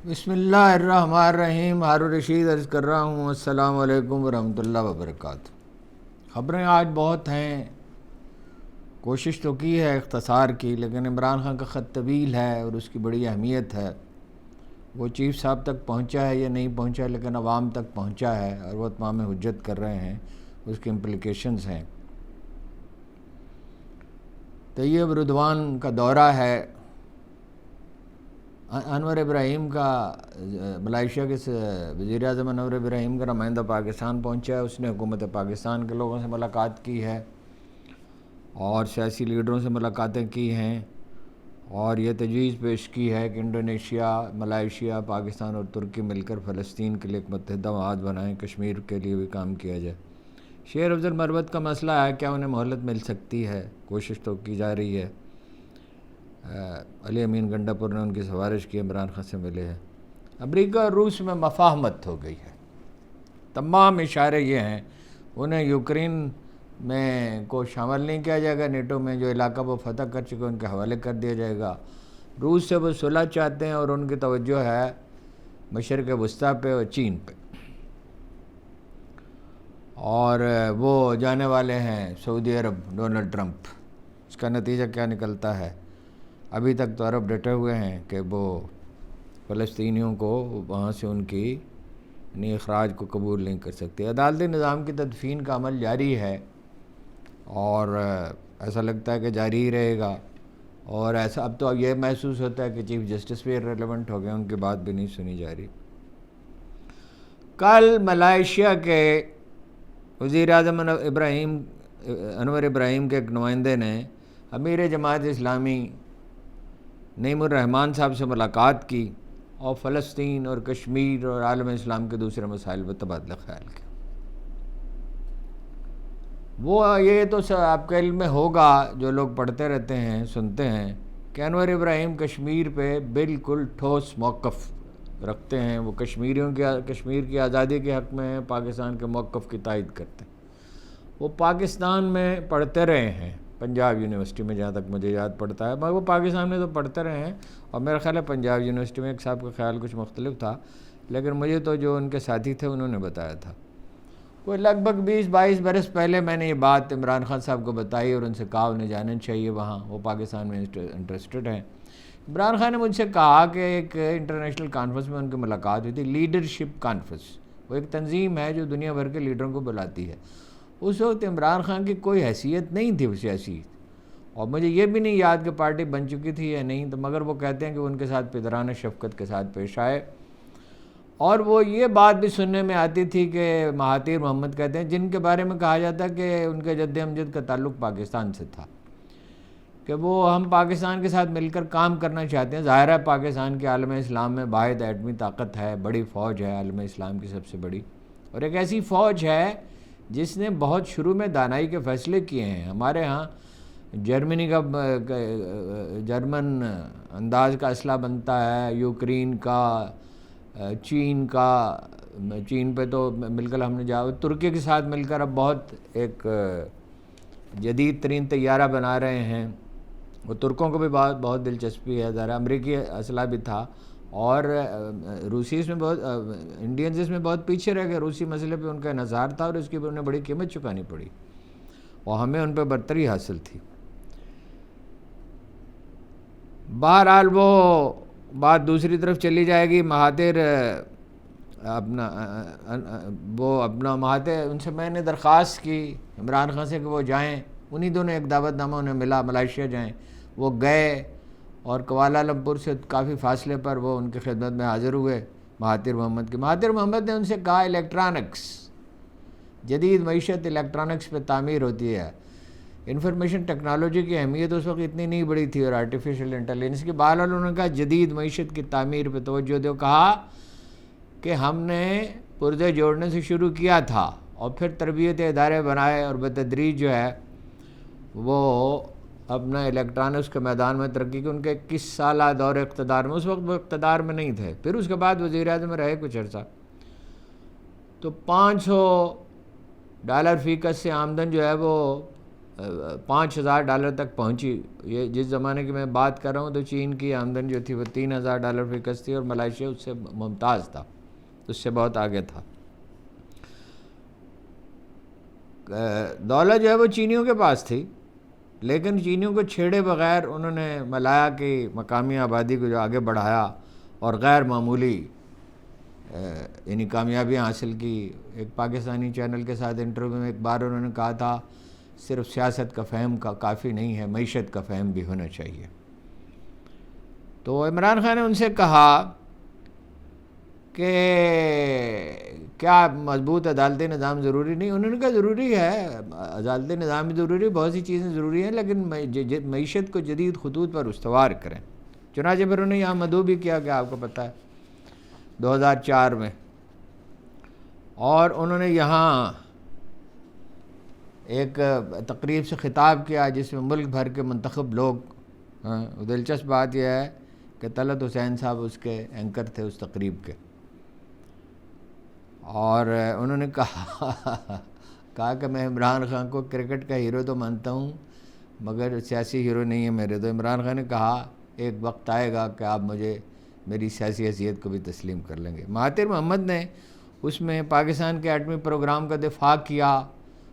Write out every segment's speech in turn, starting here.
بسم اللہ الرحمن الرحیم. ہارون رشید عرض کر رہا ہوں. السلام علیکم ورحمۃ اللہ وبرکاتہ. خبریں آج بہت ہیں، کوشش تو کی ہے اختصار کی، لیکن عمران خان کا خط طویل ہے اور اس کی بڑی اہمیت ہے. وہ چیف صاحب تک پہنچا ہے یا نہیں پہنچا ہے، لیکن عوام تک پہنچا ہے اور وہ اتمام حجت کر رہے ہیں. اس کے امپلیکیشنز ہیں. طیب رضوان کا دورہ ہے. انور ابراہیم کا ملائیشیا کے وزیر اعظم انور ابراہیم کا نمائندہ پاکستان پہنچا ہے. اس نے حکومت پاکستان کے لوگوں سے ملاقات کی ہے اور سیاسی لیڈروں سے ملاقاتیں کی ہیں، اور یہ تجویز پیش کی ہے کہ انڈونیشیا، ملائیشیا، پاکستان اور ترکی مل کر فلسطین کے لیے ایک متحدہ معاہد بنائیں. کشمیر کے لیے بھی کام کیا جائے. شیر افضل مروت کا مسئلہ ہے، کیا انہیں مہلت مل سکتی ہے؟ کوشش تو کی جا رہی ہے. علی امین گنڈا پور نے ان کی سفارش کی، عمران خان سے ملے ہیں. امریکہ اور روس میں مفاہمت ہو گئی ہے. تمام اشارے یہ ہیں انہیں یوکرین میں کو شامل نہیں کیا جائے گا نیٹو میں. جو علاقہ وہ فتح کر چکے ان کے حوالے کر دیا جائے گا. روس سے وہ صلح چاہتے ہیں اور ان کی توجہ ہے مشرق وسطیٰ پہ اور چین پہ، اور وہ جانے والے ہیں سعودی عرب. ڈونلڈ ٹرمپ، اس کا نتیجہ کیا نکلتا ہے؟ ابھی تک تو عرب ڈٹے ہوئے ہیں کہ وہ فلسطینیوں کو وہاں سے ان کی اخراج کو قبول نہیں کر سکتے. عدالتی نظام کی تدفین کا عمل جاری ہے اور ایسا لگتا ہے کہ جاری ہی رہے گا. اور ایسا اب تو یہ محسوس ہوتا ہے کہ چیف جسٹس بھی ریلیونٹ ہو گئے، ان کی بات بھی نہیں سنی جا رہی. کل ملائیشیا کے وزیر اعظم انور ابراہیم کے ایک نمائندے نے امیر جماعت اسلامی نعیم الرحمن صاحب سے ملاقات کی اور فلسطین اور کشمیر اور عالم اسلام کے دوسرے مسائل پر تبادلہ خیال کیا. وہ یہ تو آپ کے علم میں ہوگا، جو لوگ پڑھتے رہتے ہیں سنتے ہیں، کہ انور ابراہیم کشمیر پہ بالکل ٹھوس موقف رکھتے ہیں. وہ کشمیر کی آزادی کے حق میں ہیں، پاکستان کے موقف کی تائید کرتے ہیں. وہ پاکستان میں پڑھتے رہے ہیں، پنجاب یونیورسٹی میں، جہاں تک مجھے یاد پڑتا ہے. مگر وہ پاکستان میں تو پڑھتے رہے ہیں، اور میرا خیال ہے پنجاب یونیورسٹی میں ایک صاحب کا خیال کچھ مختلف تھا، لیکن مجھے تو جو ان کے ساتھی تھے انہوں نے بتایا تھا. کوئی لگ بھگ 20-22 برس پہلے میں نے یہ بات عمران خان صاحب کو بتائی اور ان سے کہا انہیں جانا چاہیے وہاں، وہ پاکستان میں انٹرسٹڈ ہیں. عمران خان نے مجھ سے کہا کہ ایک انٹرنیشنل کانفرنس میں ان کی ملاقات ہوئی تھی، لیڈرشپ کانفرنس. وہ ایک تنظیم ہے جو دنیا بھر کے لیڈروں کو بلاتی ہے. اس وقت عمران خان کی کوئی حیثیت نہیں تھی سیاسی، اور مجھے یہ بھی نہیں یاد کہ پارٹی بن چکی تھی یا نہیں. تو مگر وہ کہتے ہیں کہ ان کے ساتھ پدرانہ شفقت کے ساتھ پیش آئے. اور وہ یہ بات بھی سننے میں آتی تھی کہ مہاتیر محمد کہتے ہیں، جن کے بارے میں کہا جاتا ہے کہ ان کے جد امجد کا تعلق پاکستان سے تھا، کہ وہ ہم پاکستان کے ساتھ مل کر کام کرنا چاہتے ہیں. ظاہر ہے پاکستان کے عالم اسلام میں واحد ایٹمی طاقت ہے، بڑی فوج ہے، عالم اسلام کی سب سے بڑی، اور ایک ایسی فوج ہے جس نے بہت شروع میں دانائی کے فیصلے کیے ہیں. ہمارے ہاں جرمنی کا جرمن انداز کا اسلحہ بنتا ہے، یوکرین کا، چین پہ تو مل کر ہم نے ترکی کے ساتھ مل کر اب بہت ایک جدید ترین طیارہ بنا رہے ہیں. وہ ترکوں کو بھی بہت دلچسپی ہے. ذرا امریکی اسلحہ بھی تھا، اور روسی اس میں بہت، انڈینز اس میں بہت پیچھے رہ گئے. روسی مسئلے پہ ان کا انحصار تھا اور اس کی انہیں بڑی قیمت چکانی پڑی، اور ہمیں ان پہ برتری حاصل تھی. بہرحال وہ بات دوسری طرف چلی جائے گی. مہاتیر ان سے میں نے درخواست کی عمران خان سے کہ وہ جائیں. انہی دونوں ایک دعوت نامہ انہیں ملا، ملائیشیا جائیں. وہ گئے اور کوالالمپور سے کافی فاصلے پر وہ ان کی خدمت میں حاضر ہوئے مہاتیر محمد کی. مہاتیر محمد نے ان سے کہا الیکٹرانکس، جدید معیشت الیکٹرانکس پہ تعمیر ہوتی ہے. انفارمیشن ٹیکنالوجی کی اہمیت اس وقت اتنی نہیں بڑی تھی، اور آرٹیفیشل انٹیلیجنس کی. بہرحال انہوں نے کہا جدید معیشت کی تعمیر پہ توجہ دو. کہا کہ ہم نے پرزے جوڑنے سے شروع کیا تھا اور پھر تربیت ادارے بنائے، اور بتدریج جو ہے وہ اپنا الیکٹرانکس کے میدان میں ترقی کی. ان کے 21 سالہ دور اقتدار میں، اس وقت وہ اقتدار میں نہیں تھے، پھر اس کے بعد وزیر اعظم رہے کچھ عرصہ، تو $500 فی کس سے آمدن جو ہے وہ $5,000 تک پہنچی. یہ جس زمانے کی میں بات کر رہا ہوں تو چین کی آمدنی جو تھی وہ $3,000 فی گز تھی، اور ملائیشیا اس سے ممتاز تھا، اس سے بہت آگے تھا. دولت جو ہے وہ چینیوں کے پاس تھی، لیکن چینیوں کو چھیڑے بغیر انہوں نے ملایا کی مقامی آبادی کو جو آگے بڑھایا اور غیر معمولی یعنی کامیابیاں حاصل کی. ایک پاکستانی چینل کے ساتھ انٹرویو میں ایک بار انہوں نے کہا تھا صرف سیاست کا فہم کافی نہیں ہے، معیشت کا فہم بھی ہونا چاہیے. تو عمران خان نے ان سے کہا کہ کیا مضبوط عدالتی نظام ضروری نہیں؟ انہوں نے کہا ضروری ہے، عدالتی نظام بھی ضروری ہے، بہت سی چیزیں ضروری ہیں، لیکن معیشت کو جدید خطوط پر استوار کریں. چنانچہ پھر انہوں نے یہاں مدعو بھی کیا کہ آپ کو پتہ ہے 2004 میں، اور انہوں نے یہاں ایک تقریب سے خطاب کیا جس میں ملک بھر کے منتخب لوگ، دلچسپ بات یہ ہے کہ طلعت حسین صاحب اس کے اینکر تھے اس تقریب کے، اور انہوں نے کہا کہ میں عمران خان کو کرکٹ کا ہیرو تو مانتا ہوں مگر سیاسی ہیرو نہیں ہے میرے. تو عمران خان نے کہا ایک وقت آئے گا کہ آپ مجھے میری سیاسی حیثیت کو بھی تسلیم کر لیں گے. مہاتیر محمد نے اس میں پاکستان کے ایٹمی پروگرام کا دفاع کیا،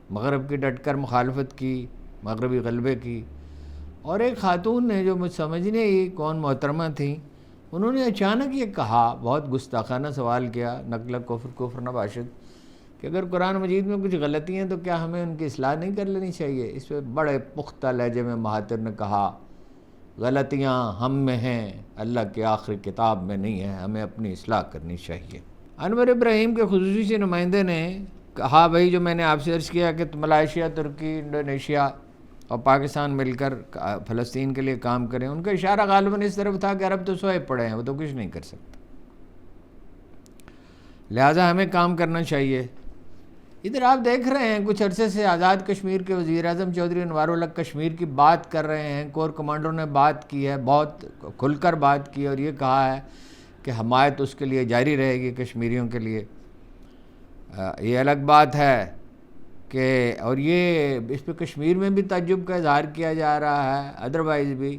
مغرب کی ڈٹ کر مخالفت کی، مغربی غلبے کی. اور ایک خاتون نے جو مجھ سمجھنے ہی کون محترمہ تھیں، انہوں نے اچانک یہ کہا، بہت گستاخانہ سوال کیا، نقل کفر نباشد، کہ اگر قرآن مجید میں کچھ غلطی ہیں تو کیا ہمیں ان کی اصلاح نہیں کر لینی چاہیے؟ اس پہ بڑے پختہ لہجے میں مہاتر نے کہا غلطیاں ہم میں ہیں، اللہ کی آخری کتاب میں نہیں ہے، ہمیں اپنی اصلاح کرنی چاہیے. انور ابراہیم کے خصوصی نمائندے نے کہا بھائی جو میں نے آپ سے عرض کیا کہ ملائیشیا، ترکی، انڈونیشیا اور پاکستان مل کر فلسطین کے لیے کام کریں. ان کا اشارہ غالباً اس طرف تھا کہ عرب تو سوئے پڑے ہیں، وہ تو کچھ نہیں کر سکتے، لہٰذا ہمیں کام کرنا چاہیے. ادھر آپ دیکھ رہے ہیں کچھ عرصے سے آزاد کشمیر کے وزیر اعظم چودھری انوار الحق کشمیر کی بات کر رہے ہیں، کور کمانڈروں نے بات کی ہے، بہت کھل کر بات کی، اور یہ کہا ہے کہ حمایت اس کے لیے جاری رہے گی کشمیریوں کے لیے. یہ الگ بات ہے کہ اور یہ اس پہ کشمیر میں بھی تعجب کا اظہار کیا جا رہا ہے، ادروائز بھی،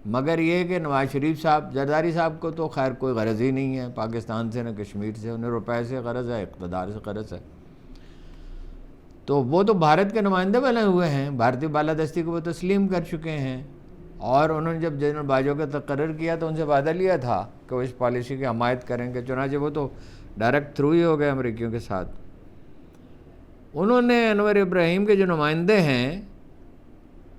مگر یہ کہ نواز شریف صاحب، زرداری صاحب کو تو خیر کوئی غرض ہی نہیں ہے پاکستان سے نہ کشمیر سے، انہیں روپے سے غرض ہے، اقتدار سے غرض ہے. تو وہ تو بھارت کے نمائندے بنے ہوئے ہیں، بھارتی بالادستی کو وہ تسلیم کر چکے ہیں، اور انہوں نے جب جنرل باجوہ کا تقرر کیا تو ان سے وعدہ لیا تھا کہ وہ اس پالیسی کی حمایت کریں گے. چنانچہ وہ تو ڈائریکٹ تھرو ہی ہو گئے امریکیوں کے ساتھ. انہوں نے انور ابراہیم کے جو نمائندے ہیں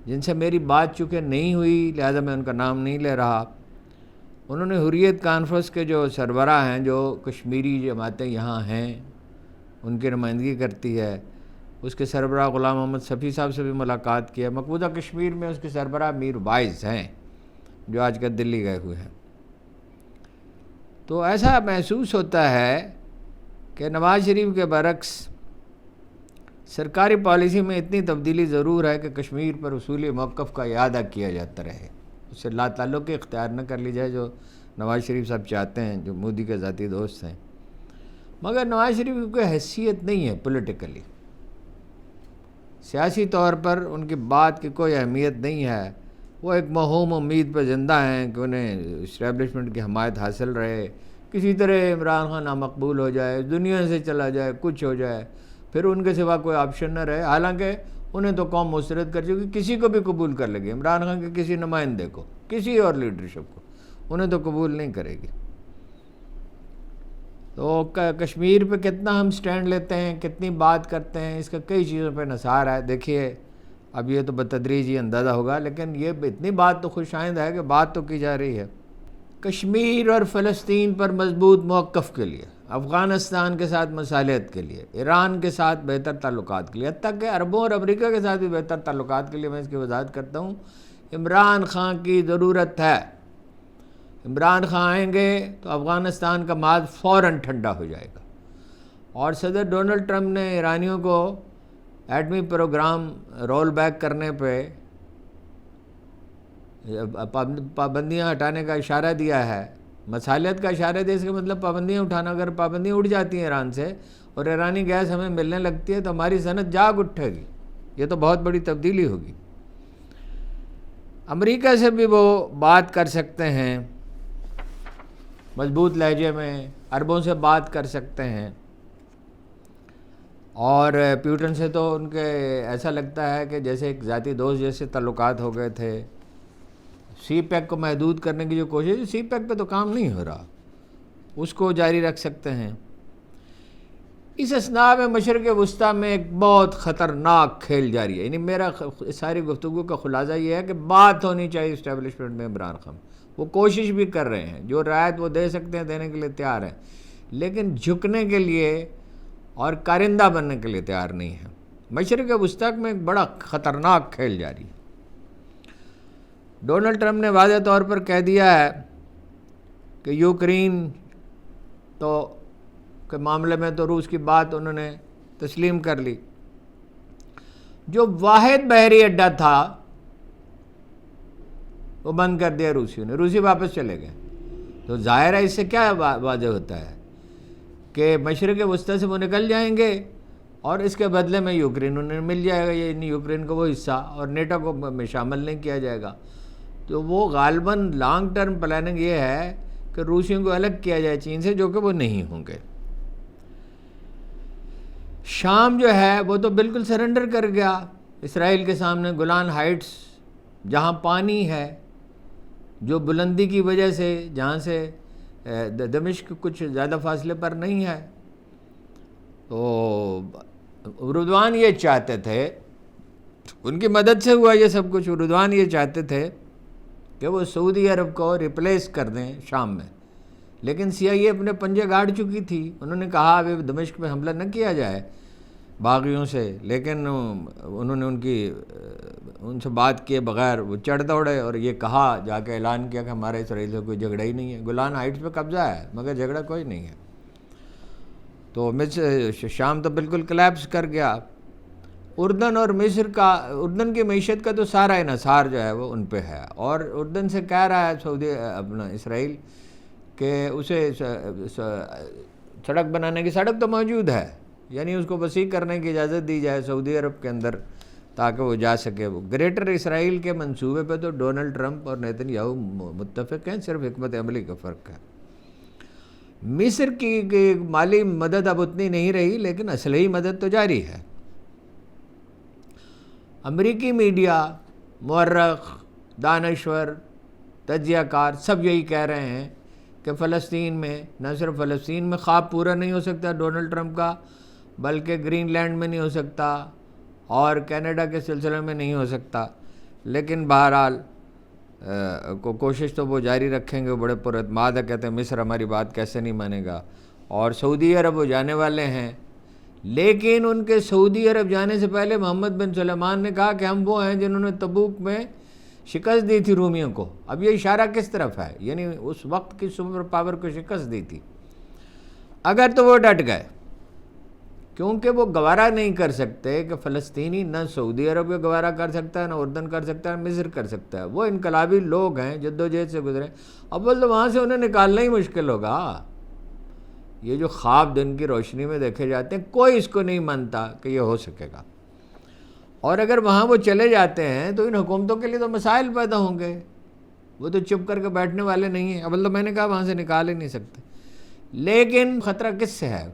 جن سے میری بات چونکہ نہیں ہوئی لہذا میں ان کا نام نہیں لے رہا، انہوں نے حریت کانفرنس کے جو سربراہ ہیں، جو کشمیری جماعتیں یہاں ہیں ان کی نمائندگی کرتی ہے، اس کے سربراہ غلام محمد صفی صاحب سے بھی ملاقات کی ہے. مقبوضہ کشمیر میں اس کے سربراہ میر وائز ہیں جو آج کل دلی گئے ہوئے ہیں. تو ایسا محسوس ہوتا ہے کہ نواز شریف کے برعکس سرکاری پالیسی میں اتنی تبدیلی ضرور ہے کہ کشمیر پر اصولی موقف کا اعادہ کیا جاتا رہے، اس سے لا تعلق اختیار نہ کر لی جائے جو نواز شریف صاحب چاہتے ہیں، جو مودی کے ذاتی دوست ہیں. مگر نواز شریف کی کوئی حیثیت نہیں ہے پولیٹیکلی، سیاسی طور پر ان کی بات کی کوئی اہمیت نہیں ہے. وہ ایک موہوم امید پہ زندہ ہیں کہ انہیں اسٹیبلشمنٹ کی حمایت حاصل رہے، کسی طرح عمران خان نامقبول ہو جائے، دنیا سے چلا جائے، کچھ ہو جائے، پھر ان کے سوا کوئی آپشن نہ رہے. حالانکہ انہیں تو قوم مسترد کر چکی، کسی کو بھی قبول کر لے گی، عمران خان کے کسی نمائندے کو، کسی اور لیڈرشپ کو انہیں تو قبول نہیں کرے گی. تو کشمیر پہ کتنا ہم سٹینڈ لیتے ہیں، کتنی بات کرتے ہیں، اس کا کئی چیزوں پہ نثار ہے. دیکھیے اب یہ تو بتدریج ہی اندازہ ہوگا، لیکن یہ اتنی بات تو خوش آئند ہے کہ بات تو کی جا رہی ہے. کشمیر اور فلسطین پر مضبوط موقف کے لیے، افغانستان کے ساتھ مصالحت کے لیے، ایران کے ساتھ بہتر تعلقات کے لیے، حتیٰ کہ عربوں اور امریکہ کے ساتھ بھی بہتر تعلقات کے لیے میں اس کی وضاحت کرتا ہوں، عمران خان کی ضرورت ہے. عمران خان آئیں گے تو افغانستان کا معاد فوراً ٹھنڈا ہو جائے گا. اور صدر ڈونلڈ ٹرمپ نے ایرانیوں کو ایٹمی پروگرام رول بیک کرنے پہ پابندیاں ہٹانے کا اشارہ دیا ہے، مصالحت کا اشارہ دیا، اس کا مطلب پابندیاں اٹھانا. اگر پابندیاں اٹھ جاتی ہیں ایران سے اور ایرانی گیس ہمیں ملنے لگتی ہے تو ہماری صنعت جاگ اٹھے گی. یہ تو بہت بڑی تبدیلی ہوگی۔ امریکہ سے بھی وہ بات کر سکتے ہیں مضبوط لہجے میں، عربوں سے بات کر سکتے ہیں، اور پیوٹن سے تو ان کے ایسا لگتا ہے کہ جیسے ایک ذاتی دوست جیسے تعلقات ہو گئے تھے۔ سی پیک کو محدود کرنے کی جو کوشش ہے، سی پیک پہ تو کام نہیں ہو رہا، اس کو جاری رکھ سکتے ہیں۔ اس اثناء میں مشرق وسطیٰ میں ایک بہت خطرناک کھیل جاری ہے، یعنی میرا ساری گفتگو کا خلاصہ یہ ہے کہ بات ہونی چاہیے اسٹیبلشمنٹ میں عمران خان، وہ کوشش بھی کر رہے ہیں، جو رعایت وہ دے سکتے ہیں دینے کے لیے تیار ہیں، لیکن جھکنے کے لیے اور کارندہ بننے کے لیے تیار نہیں ہیں۔ مشرق وسطیٰ میں ایک بڑا خطرناک کھیل جاری ہے۔ ڈونلڈ ٹرمپ نے واضح طور پر کہہ دیا ہے کہ یوکرین کے معاملے میں تو روس کی بات انہوں نے تسلیم کر لی۔ جو واحد بحری اڈہ تھا وہ بند کر دیا روسیوں نے، روسی واپس چلے گئے۔ تو ظاہر ہے اس سے کیا واضح ہوتا ہے کہ مشرق وسطیٰ سے وہ نکل جائیں گے اور اس کے بدلے میں یوکرین انہیں مل جائے گا، یعنی یوکرین کو وہ حصہ، اور نیٹو کو میں شامل نہیں کیا جائے گا۔ تو وہ غالباً لانگ ٹرم پلاننگ یہ ہے کہ روسیوں کو الگ کیا جائے چین سے، جو کہ وہ نہیں ہوں گے۔ شام جو ہے وہ تو بالکل سرنڈر کر گیا اسرائیل کے سامنے۔ گولان ہائٹس جہاں پانی ہے، جو بلندی کی وجہ سے جہاں سے دمشق کچھ زیادہ فاصلے پر نہیں ہے، تو اردوان یہ چاہتے تھے، ان کی مدد سے ہوا یہ سب کچھ، اردوان یہ چاہتے تھے کہ وہ سعودی عرب کو ریپلیس کر دیں شام میں، لیکن CIA اپنے پنجے گاڑ چکی تھی۔ انہوں نے کہا ابھی دمشق پہ حملہ نہ کیا جائے باغیوں سے، لیکن انہوں نے ان سے بات کیے بغیر وہ چڑھ دوڑے اور یہ کہا، جا کے اعلان کیا کہ ہمارا اسرائیل سے کوئی جھگڑا ہی نہیں ہے، گولان ہائٹس پہ قبضہ ہے مگر جھگڑا کوئی نہیں ہے۔ تو شام تو بالکل کلیپس کر گیا۔ اردن اور مصر کا، اردن کی معیشت کا تو سارا انحصار جو ہے وہ ان پہ ہے، اور اردن سے کہہ رہا ہے اسرائیل کہ اسے سڑک بنانے کی، سڑک تو موجود ہے، یعنی اس کو وسیع کرنے کی اجازت دی جائے سعودی عرب کے اندر تاکہ وہ جا سکے۔ وہ گریٹر اسرائیل کے منصوبے پہ تو ڈونلڈ ٹرمپ اور نیتن یاہو متفق ہیں، صرف حکمت عملی کا فرق ہے۔ مصر کی مالی مدد اب اتنی نہیں رہی، لیکن اسلحی مدد تو جاری ہے۔ امریکی میڈیا، مورخ، دانشور، تجزیہ کار سب یہی کہہ رہے ہیں کہ فلسطین میں، نہ صرف فلسطین میں خواب پورا نہیں ہو سکتا ڈونلڈ ٹرمپ کا، بلکہ گرین لینڈ میں نہیں ہو سکتا اور کینیڈا کے سلسلے میں نہیں ہو سکتا، لیکن بہرحال کوشش تو وہ جاری رکھیں گے۔ وہ بڑے پراعتماد ہے، کہتے ہیں مصر ہماری بات کیسے نہیں مانے گا، اور سعودی عرب وہ جانے والے ہیں، لیکن ان کے سعودی عرب جانے سے پہلے محمد بن سلمان نے کہا کہ ہم وہ ہیں جنہوں نے تبوک میں شکست دی تھی رومیوں کو۔ اب یہ اشارہ کس طرف ہے؟ یعنی اس وقت کی سپر پاور کو شکست دی تھی۔ اگر تو وہ ڈٹ گئے، کیونکہ وہ گوارا نہیں کر سکتے کہ فلسطینی نہ سعودی عرب کو گوارا کر سکتا ہے، نہ اردن کر سکتا ہے، مصر کر سکتا ہے۔ وہ انقلابی لوگ ہیں، جدوجہد سے گزرے، اول تو وہاں سے انہیں نکالنا ہی مشکل ہوگا۔ یہ جو خواب دن کی روشنی میں دیکھے جاتے ہیں، کوئی اس کو نہیں مانتا کہ یہ ہو سکے گا، اور اگر وہاں وہ چلے جاتے ہیں تو ان حکومتوں کے لیے تو مسائل پیدا ہوں گے۔ وہ تو چپ کر کے بیٹھنے والے نہیں ہیں، اول تو میں نے کہا وہاں سے نکال ہی نہیں سکتے۔ لیکن خطرہ کس سے ہے؟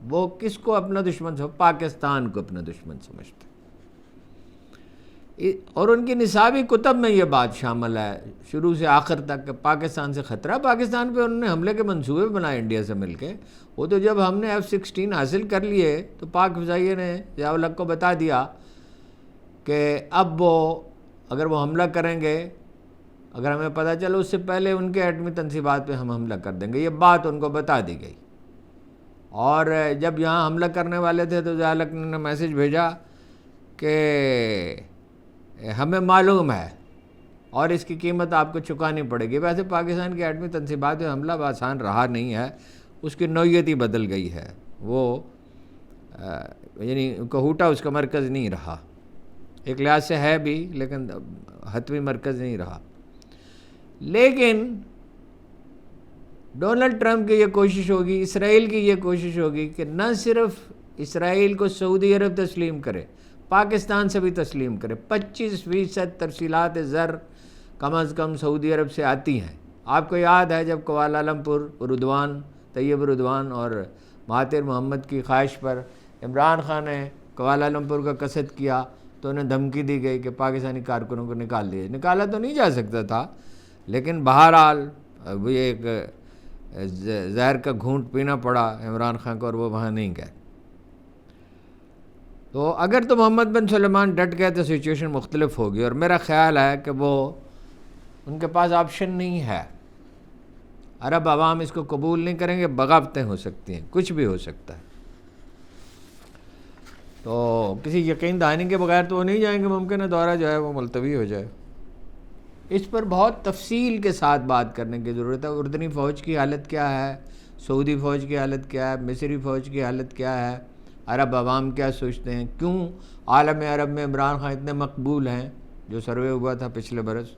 وہ کس کو اپنا دشمن سمجھتے؟ پاکستان کو اپنا دشمن سمجھتے، اور ان کی نصابی کتب میں یہ بات شامل ہے شروع سے آخر تک کہ پاکستان سے خطرہ۔ پاکستان پہ انہوں نے حملے کے منصوبے بنائے انڈیا سے مل کے۔ وہ تو جب ہم نے F-16 حاصل کر لیے تو پاک فضائیہ نے ضیاء الحق کو بتا دیا کہ اب اگر وہ حملہ کریں گے، اگر ہمیں پتہ چلو اس سے پہلے ان کے ایٹمی تنصیبات پہ ہم حملہ کر دیں گے۔ یہ بات ان کو بتا دی گئی، اور جب یہاں حملہ کرنے والے تھے تو ضیاء الحق نے میسج بھیجا کہ ہمیں معلوم ہے اور اس کی قیمت آپ کو چکانی پڑے گی۔ ویسے پاکستان کی ایٹمی تنصیبات پہ حملہ آسان رہا نہیں ہے، اس کی نوعیت ہی بدل گئی ہے۔ وہ یعنی کہوٹا اس کا مرکز نہیں رہا، ایک لحاظ سے ہے بھی لیکن حتمی مرکز نہیں رہا۔ لیکن ڈونلڈ ٹرمپ کی یہ کوشش ہوگی، اسرائیل کی یہ کوشش ہوگی کہ نہ صرف اسرائیل کو سعودی عرب تسلیم کرے پاکستان سے بھی تسلیم کرے. 25% ترسیلات زر کم از کم سعودی عرب سے آتی ہیں. آپ کو یاد ہے جب کوالالمپور رضوان طیب رضوان اور مہاتیر محمد کی خواہش پر عمران خان نے کوالالمپور کا قصد کیا تو انہیں دھمکی دی گئی کہ پاکستانی کارکنوں کو نکال دیا. نکالا تو نہیں جا سکتا تھا، لیکن بہرحال وہ ایک زہر کا گھونٹ پینا پڑا عمران خان کو اور وہ وہاں نہیں گئے. تو اگر تو محمد بن سلمان ڈٹ گئے تو سچویشن مختلف ہوگی، اور میرا خیال ہے کہ وہ ان کے پاس آپشن نہیں ہے. عرب عوام اس کو قبول نہیں کریں گے، بغاوتیں ہو سکتی ہیں، کچھ بھی ہو سکتا ہے. تو کسی یقین دہانی کے بغیر تو وہ نہیں جائیں گے، ممکن ہے دورہ جو ہے وہ ملتوی ہو جائے. اس پر بہت تفصیل کے ساتھ بات کرنے کی ضرورت ہے. اردنی فوج کی حالت کیا ہے، سعودی فوج کی حالت کیا ہے، مصری فوج کی حالت کیا ہے، عرب عوام کیا سوچتے ہیں، کیوں عالم عرب میں عمران خان اتنے مقبول ہیں جو سروے ہوا تھا پچھلے برس،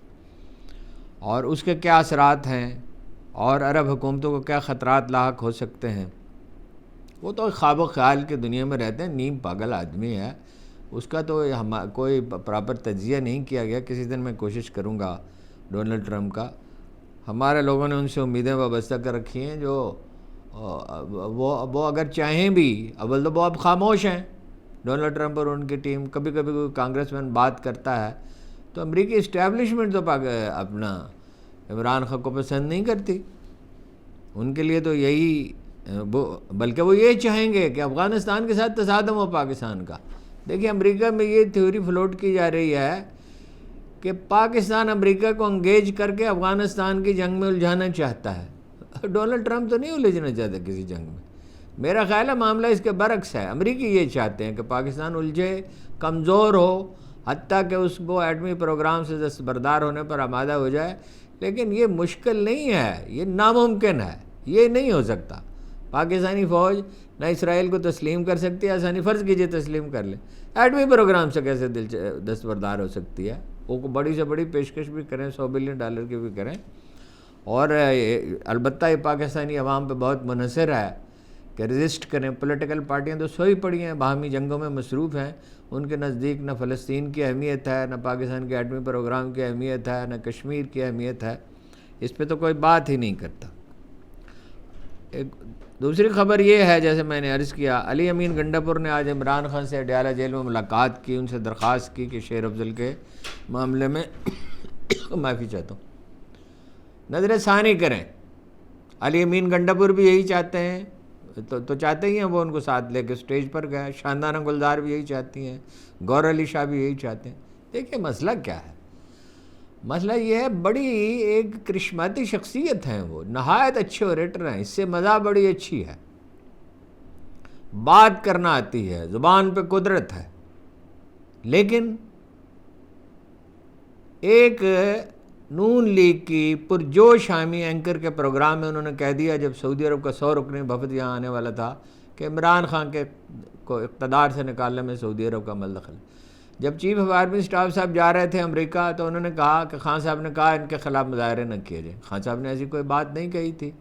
اور اس کے کیا اثرات ہیں، اور عرب حکومتوں کو کیا خطرات لاحق ہو سکتے ہیں. وہ تو خواب و خیال کی دنیا میں رہتے ہیں، نیم پاگل آدمی ہے. اس کا تو کوئی پراپر تجزیہ نہیں کیا گیا. کسی دن میں کوشش کروں گا ڈونلڈ ٹرمپ کا. ہمارے لوگوں نے ان سے امیدیں وابستہ کر رکھی ہیں جو وہ اگر چاہیں بھی، اول تو وہ اب خاموش ہیں ڈونلڈ ٹرمپ اور ان کی ٹیم. کبھی کبھی کوئی کانگریس مین بات کرتا ہے تو امریکی اسٹیبلشمنٹ تو اپنا عمران خان کو پسند نہیں کرتی. ان کے لیے تو یہی بلکہ وہ یہ چاہیں گے کہ افغانستان کے ساتھ تصادم ہو پاکستان کا. دیکھیے امریکہ میں یہ تھیوری فلوٹ کی جا رہی ہے کہ پاکستان امریکہ کو انگیج کر کے افغانستان کی جنگ میں الجھانا چاہتا ہے. ڈونلڈ ٹرمپ تو نہیں الجھنا چاہتا کسی جنگ میں. میرا خیال ہے معاملہ اس کے برعکس ہے. امریکی یہ چاہتے ہیں کہ پاکستان الجھے، کمزور ہو، حتیٰ کہ اس کو ایٹمی پروگرام سے دستبردار ہونے پر آمادہ ہو جائے. لیکن یہ مشکل نہیں ہے، یہ ناممکن ہے، یہ نہیں ہو سکتا. پاکستانی فوج نہ اسرائیل کو تسلیم کر سکتی ہے، آسانی فرض کیجئے تسلیم کر لے، ایٹمی پروگرام سے کیسے دستبردار ہو سکتی ہے. وہ بڑی سے بڑی پیشکش بھی کریں، $100 بلین کی بھی کریں. اور البتہ یہ پاکستانی عوام پہ بہت منحصر ہے کہ رزسٹ کریں. پولیٹیکل پارٹیاں تو سوئی پڑی ہیں، باہمی جنگوں میں مصروف ہیں. ان کے نزدیک نہ فلسطین کی اہمیت ہے، نہ پاکستان کے ایٹمی پروگرام کی اہمیت ہے، نہ کشمیر کی اہمیت ہے. اس پہ تو کوئی بات ہی نہیں کرتا. ایک دوسری خبر یہ ہے، جیسے میں نے عرض کیا، علی امین گنڈاپور نے آج عمران خان سے اڈیالہ جیل میں ملاقات کی. ان سے درخواست کی کہ شیر افضل کے معاملے میں معافی چاہتا ہوں، نظر ثانی کریں. علی امین گنڈاپور بھی یہی چاہتے ہیں، تو چاہتے ہی ہیں، وہ ان کو ساتھ لے کے سٹیج پر گئے. شاندانہ گلزار بھی یہی چاہتی ہیں، گور علی شاہ بھی یہی چاہتے ہیں. دیکھیں مسئلہ کیا ہے، مسئلہ یہ ہے بڑی ایک کرشماتی شخصیت ہیں، وہ نہایت اچھے اوریٹر ہیں، اس سے مزہ بڑی اچھی ہے، بات کرنا آتی ہے، زبان پہ قدرت ہے. لیکن ایک نون لیگ کی پرجوش حامی اینکر کے پروگرام میں انہوں نے کہہ دیا، جب سعودی عرب کا 100 رکنی وفد یہاں آنے والا تھا، کہ عمران خان کو اقتدار سے نکالنے میں سعودی عرب کا عمل دخل. جب چیف آف آرمی اسٹاف صاحب جا رہے تھے امریکہ تو انہوں نے کہا کہ خان صاحب نے کہا ان کے خلاف مظاہرے نہ کیے جائیں. خان صاحب نے ایسی کوئی بات نہیں کہی تھی.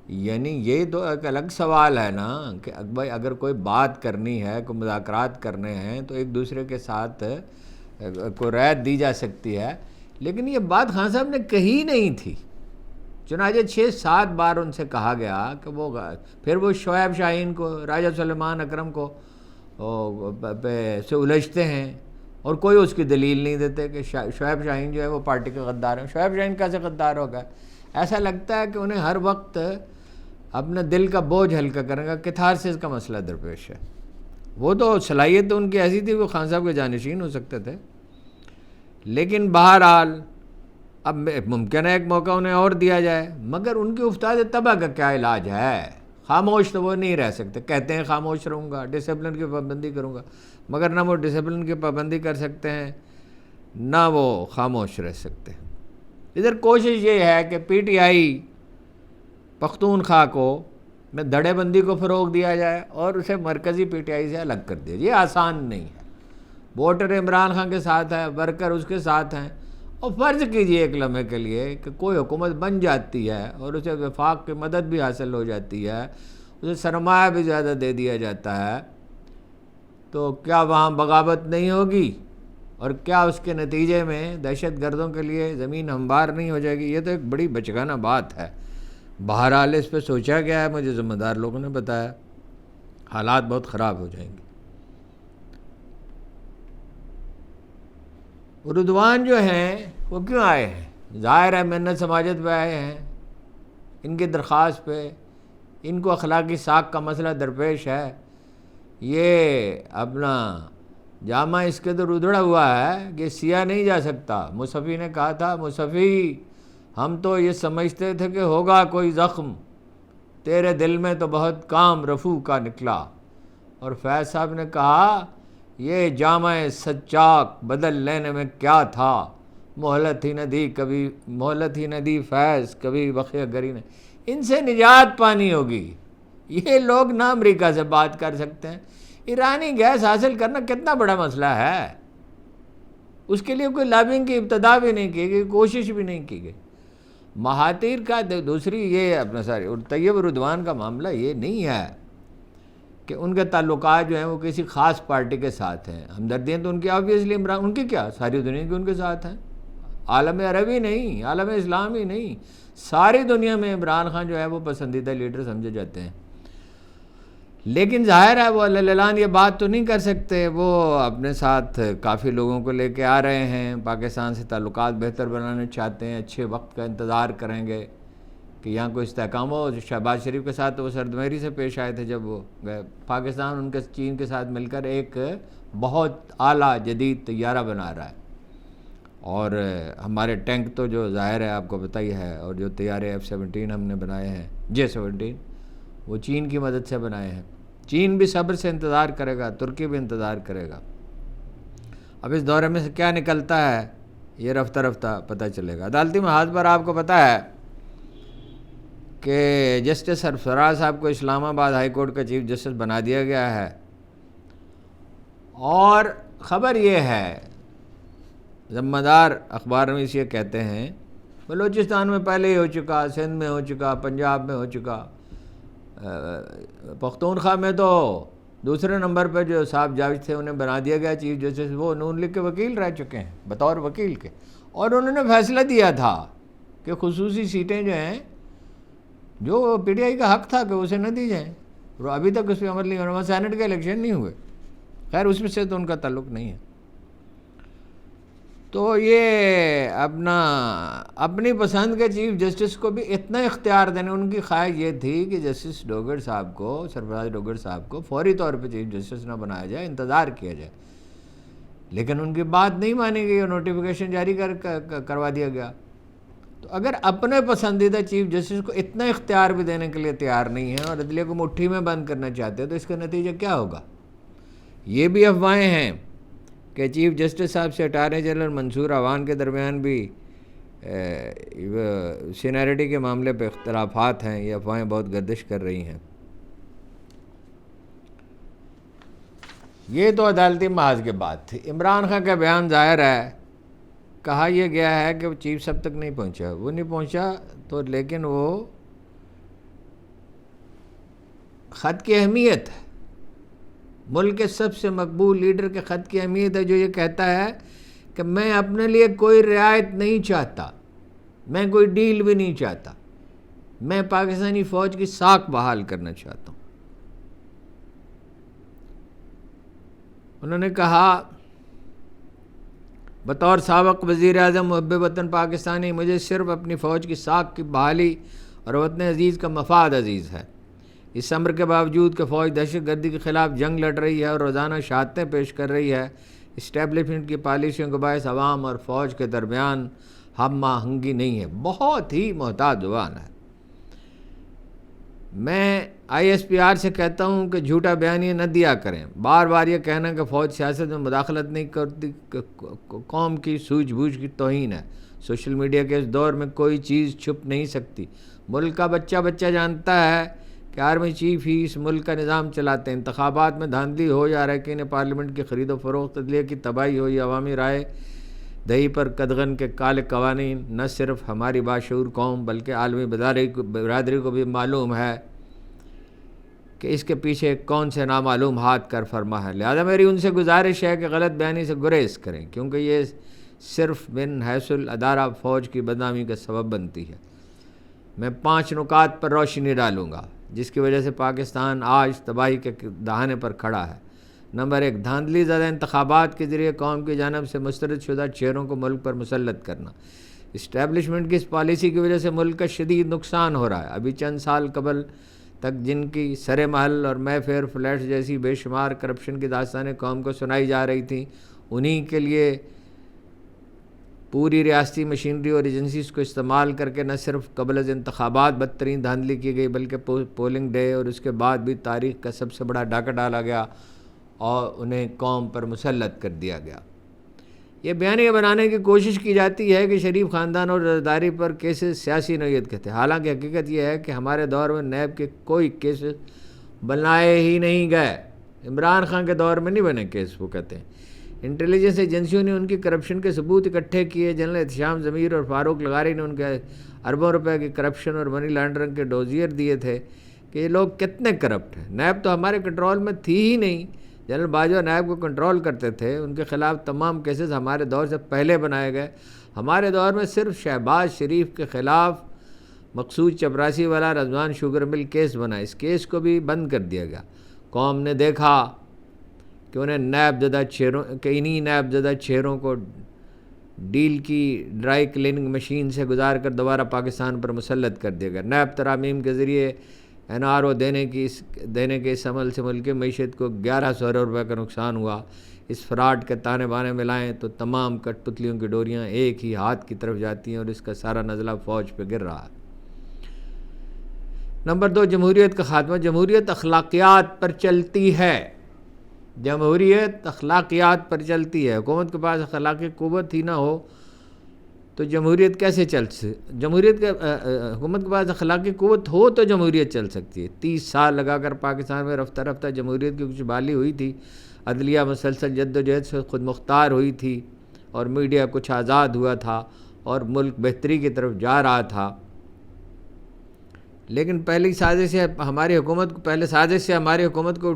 یعنی یہ تو ایک الگ سوال ہے نا کہ بھائی اگر کوئی بات کرنی ہے، کوئی مذاکرات کرنے ہیں تو ایک دوسرے کے ساتھ کوئی رعایت دی جا سکتی ہے. لیکن یہ بات خان صاحب نے کہی نہیں تھی. چنانچہ 6-7 بار ان سے کہا گیا کہ پھر وہ شعیب شاہین کو، راجہ سلیمان اکرم کو سے الجھتے ہیں اور کوئی اس کی دلیل نہیں دیتے کہ شعیب شاہین جو ہے وہ پارٹی کے غدار ہیں. شعیب شاہین کیسے غدار ہوگا؟ ایسا لگتا ہے کہ انہیں ہر وقت اپنا دل کا بوجھ ہلکا کرنے کا کتھارسس کا مسئلہ درپیش ہے. وہ تو صلاحیت تو ان کی ایسی تھی، وہ خان صاحب کے جانشین ہو سکتے تھے. لیکن بہرحال اب ممکن ہے ایک موقع انہیں اور دیا جائے، مگر ان کی افتاد تباہ کا کیا علاج ہے؟ خاموش تو وہ نہیں رہ سکتے. کہتے ہیں خاموش رہوں گا، ڈسپلن کی پابندی کروں گا، مگر نہ وہ ڈسپلن کی پابندی کر سکتے ہیں، نہ وہ خاموش رہ سکتے ہیں. ادھر کوشش یہ ہے کہ پی ٹی آئی پختونخوا کو میں دھڑے بندی کو فروغ دیا جائے اور اسے مرکزی پی ٹی آئی سے الگ کر دیا. یہ آسان نہیں ہے. ووٹر عمران خان کے ساتھ ہے، ورکر اس کے ساتھ ہیں. اور فرض کیجئے ایک لمحے کے لیے کہ کوئی حکومت بن جاتی ہے اور اسے وفاق کی مدد بھی حاصل ہو جاتی ہے، اسے سرمایہ بھی زیادہ دے دیا جاتا ہے، تو کیا وہاں بغاوت نہیں ہوگی؟ اور کیا اس کے نتیجے میں دہشت گردوں کے لیے زمین ہموار نہیں ہو جائے گی؟ یہ تو ایک بڑی بچگانہ بات ہے۔ بہرحال اس پہ سوچا گیا ہے، مجھے ذمہ دار لوگوں نے بتایا، حالات بہت خراب ہو جائیں گے۔ اردوان جو ہیں وہ کیوں آئے ہیں؟ ظاہر ہے منت سماجت پہ آئے ہیں، ان کی درخواست پہ، ان کو اخلاقی ساکھ کا مسئلہ درپیش ہے۔ یہ اپنا جامع اس کے تو ردڑا ہوا ہے کہ سیاہ نہیں جا سکتا۔ مصطفی نے کہا تھا، مصطفی ہم تو یہ سمجھتے تھے کہ ہوگا کوئی زخم، تیرے دل میں تو بہت کام رفو کا نکلا۔ اور فیض صاحب نے کہا یہ جامع سچاک بدل لینے میں کیا تھا، مہلت ہی نہ دی کبھی، مہلت ہی نہ دی فیض کبھی بخیہ گری نے۔ ان سے نجات پانی ہوگی۔ یہ لوگ نہ امریکہ سے بات کر سکتے ہیں۔ ایرانی گیس حاصل کرنا کتنا بڑا مسئلہ ہے، اس کے لیے کوئی لابنگ کی ابتدا بھی نہیں کی گئی، کوشش بھی نہیں کی گئی۔ مہاتیر کا دوسری یہ اپنا ساری اور طیب رضوان کا معاملہ یہ نہیں ہے کہ ان کے تعلقات جو ہیں وہ کسی خاص پارٹی کے ساتھ ہیں۔ ہمدردیاں تو ان کی آبویسلی عمران، ان کی کیا ساری دنیا کی ان کے ساتھ ہیں، عالم عربی نہیں، عالم اسلامی نہیں، ساری دنیا میں عمران خان جو ہے وہ پسندیدہ لیڈر سمجھے جاتے ہیں۔ لیکن ظاہر ہے وہ اعلان یہ بات تو نہیں کر سکتے، وہ اپنے ساتھ کافی لوگوں کو لے کے آ رہے ہیں، پاکستان سے تعلقات بہتر بنانا چاہتے ہیں، اچھے وقت کا انتظار کریں گے کہ یہاں کوئی استحکام ہو۔ شہباز شریف کے ساتھ وہ سردمہری سے پیش آئے تھے جب وہ گئے پاکستان، ان کے چین کے ساتھ مل کر ایک بہت اعلیٰ جدید طیارہ بنا رہا ہے، اور ہمارے ٹینک تو جو ظاہر ہے آپ کو پتہ ہی ہے، اور جو طیارے F-17 ہم نے بنائے ہیں J-17 وہ چین کی مدد سے بنائے ہیں۔ چین بھی صبر سے انتظار کرے گا، ترکی بھی انتظار کرے گا۔ اب اس دورے میں سے کیا نکلتا ہے یہ رفتہ رفتہ پتہ چلے گا۔ عدالتی محاذ پر آپ کو پتہ ہے کہ جسٹس سرفراز صاحب کو اسلام آباد ہائی کورٹ کا چیف جسٹس بنا دیا گیا ہے، اور خبر یہ ہے، ذمہ دار اخبار میں یہ کہتے ہیں بلوچستان میں پہلے ہی ہو چکا، سندھ میں ہو چکا، پنجاب میں ہو چکا، پختونخوا میں تو دوسرے نمبر پہ جو صاحب جاوید تھے انہیں بنا دیا گیا چیف جسٹس، وہ نون لیگ کے وکیل رہ چکے ہیں بطور وکیل کے، اور انہوں نے فیصلہ دیا تھا کہ خصوصی سیٹیں جو ہیں جو پی ٹی آئی کا حق تھا کہ اسے نہ دی جائیں، اور ابھی تک اس پہ عمل نہیں ہونا، سینٹ کے الیکشن نہیں ہوئے، خیر اس میں سے تو ان کا تعلق نہیں ہے۔ تو یہ اپنی پسند کے چیف جسٹس کو بھی اتنا اختیار دینے، ان کی خواہش یہ تھی کہ جسٹس ڈوگر صاحب کو، سرفراز ڈوگر صاحب کو فوری طور پہ چیف جسٹس نہ بنایا جائے، انتظار کیا جائے، لیکن ان کی بات نہیں مانی گئی اور نوٹیفیکیشن جاری کروا دیا گیا۔ تو اگر اپنے پسندیدہ چیف جسٹس کو اتنا اختیار بھی دینے کے لیے تیار نہیں ہے اور عدلیہ کو مٹھی میں بند کرنا چاہتے ہیں تو اس کا نتیجہ کیا ہوگا؟ یہ بھی افواہیں ہیں کہ چیف جسٹس صاحب سے اٹارنی جنرل منصور عوان کے درمیان بھی سینیرٹی کے معاملے پہ اختلافات ہیں، یہ افواہیں بہت گردش کر رہی ہیں۔ یہ تو عدالتی محاذ کے بات تھی۔ عمران خان کا بیان ظاہر ہے، کہا یہ گیا ہے کہ وہ چیف سب تک نہیں پہنچا، وہ نہیں پہنچا تو لیکن وہ خط کی اہمیت ہے، ملک کے سب سے مقبول لیڈر کے خط کی اہمیت ہے جو یہ کہتا ہے کہ میں اپنے لیے کوئی رعایت نہیں چاہتا، میں کوئی ڈیل بھی نہیں چاہتا، میں پاکستانی فوج کی ساکھ بحال کرنا چاہتا ہوں۔ انہوں نے کہا بطور سابق وزیر اعظم محب وطن پاکستانی مجھے صرف اپنی فوج کی ساکھ کی بحالی اور وطن عزیز کا مفاد عزیز ہے۔ اس امر کے باوجود کہ فوج دہشت گردی کے خلاف جنگ لڑ رہی ہے اور روزانہ شہادتیں پیش کر رہی ہے، اسٹیبلشمنٹ کی پالیسیوں کے باعث عوام اور فوج کے درمیان ہم آہنگی نہیں ہے۔ بہت ہی محتاط زبان ہے۔ میں ISPR سے کہتا ہوں کہ جھوٹا بیانیہ نہ دیا کریں، بار بار یہ کہنا کہ فوج سیاست میں مداخلت نہیں کرتی قوم کی سوجھ بوجھ کی توہین ہے۔ سوشل میڈیا کے اس دور میں کوئی چیز چھپ نہیں سکتی۔ ملک کا بچہ جانتا ہے کہ آرمی چیف ہی اس ملک کا نظام چلاتے ہیں۔ انتخابات میں دھاندلی ہو یا اراکین پارلیمنٹ کی خرید و فروخت، عدلیہ کی تباہی ہو یا عوامی رائے دہی پر قدغن کے کالے قوانین، نہ صرف ہماری باشعور قوم بلکہ عالمی برادری کو بھی معلوم ہے کہ اس کے پیچھے کون سے نامعلوم ہاتھ کر فرما ہے۔ لہذا میری ان سے گزارش ہے کہ غلط بیانی سے گریز کریں، کیونکہ یہ صرف من حیث الادارہ فوج کی بدنامی کا سبب بنتی ہے۔ میں 5 نکات پر روشنی ڈالوں گا جس کی وجہ سے پاکستان آج تباہی کے دہانے پر کھڑا ہے۔ نمبر 1، دھاندلی زدہ انتخابات کے ذریعے قوم کی جانب سے مسترد شدہ چہروں کو ملک پر مسلط کرنا۔ اسٹیبلشمنٹ کی اس پالیسی کی وجہ سے ملک کا شدید نقصان ہو رہا ہے۔ ابھی چند سال قبل تک جن کی سر محل اور مے فیئر فلیٹس جیسی بے شمار کرپشن کی داستانیں قوم کو سنائی جا رہی تھیں، انہی کے لیے پوری ریاستی مشینری اور ایجنسیز کو استعمال کر کے نہ صرف قبل از انتخابات بدترین دھاندلی کی گئی، بلکہ پولنگ ڈے اور اس کے بعد بھی تاریخ کا سب سے بڑا ڈاکہ ڈالا گیا اور انہیں قوم پر مسلط کر دیا گیا۔ یہ بیانیہ بنانے کی کوشش کی جاتی ہے کہ شریف خاندان اور رضاداری پر کیسز سیاسی نوعیت کے تھے، حالانکہ حقیقت یہ ہے کہ ہمارے دور میں نیب کے کوئی کیسز بنائے ہی نہیں گئے۔ عمران خان کے دور میں نہیں بنے کیس، وہ کہتے ہیں۔ انٹیلیجنس ایجنسیوں نے ان کی کرپشن کے ثبوت اکٹھے کیے۔ جنرل احتشام ضمیر اور فاروق لغاری نے ان کے اربوں روپے کی کرپشن اور منی لانڈرنگ کے ڈوزیر دیے تھے کہ یہ لوگ کتنے کرپٹ ہیں۔ نیب تو ہمارے کنٹرول میں تھی ہی نہیں۔ جنرل باجوہ نیب کو کنٹرول کرتے تھے، ان کے خلاف تمام کیسز ہمارے دور سے پہلے بنائے گئے۔ ہمارے دور میں صرف شہباز شریف کے خلاف مقصود چپراسی والا رضوان شوگر مل کیس بنا، اس کیس کو بھی بند کر دیا گیا۔ قوم نے دیکھا کہ انہیں انہی نیب زدہ چہروں کو ڈیل کی ڈرائی کلیننگ مشین سے گزار کر دوبارہ پاکستان پر مسلط کر دیا گیا۔ نیب ترامیم کے ذریعے NRO دینے کے اس عمل سے ملک کی معیشت کو 1100 ارب روپے کا نقصان ہوا۔ اس فراڈ کے تانے بانے ملائیں تو تمام کٹ پتلیوں کی ڈوریاں ایک ہی ہاتھ کی طرف جاتی ہیں اور اس کا سارا نزلہ فوج پہ گر رہا ہے۔ نمبر 2، جمہوریت کا خاتمہ۔ جمہوریت اخلاقیات پر چلتی ہے۔ جمہوریت اخلاقیات پر چلتی ہے۔ حکومت کے پاس اخلاقی قوت ہی نہ ہو تو جمہوریت کیسے حکومت کے پاس اخلاقی قوت ہو تو جمہوریت چل سکتی ہے۔ 30 سال لگا کر پاکستان میں رفتہ رفتہ جمہوریت کی کچھ بحالی ہوئی تھی۔ عدلیہ مسلسل جد و جہد سے خود مختار ہوئی تھی اور میڈیا کچھ آزاد ہوا تھا اور ملک بہتری کی طرف جا رہا تھا۔ لیکن پہلی سازش سے ہماری حکومت کو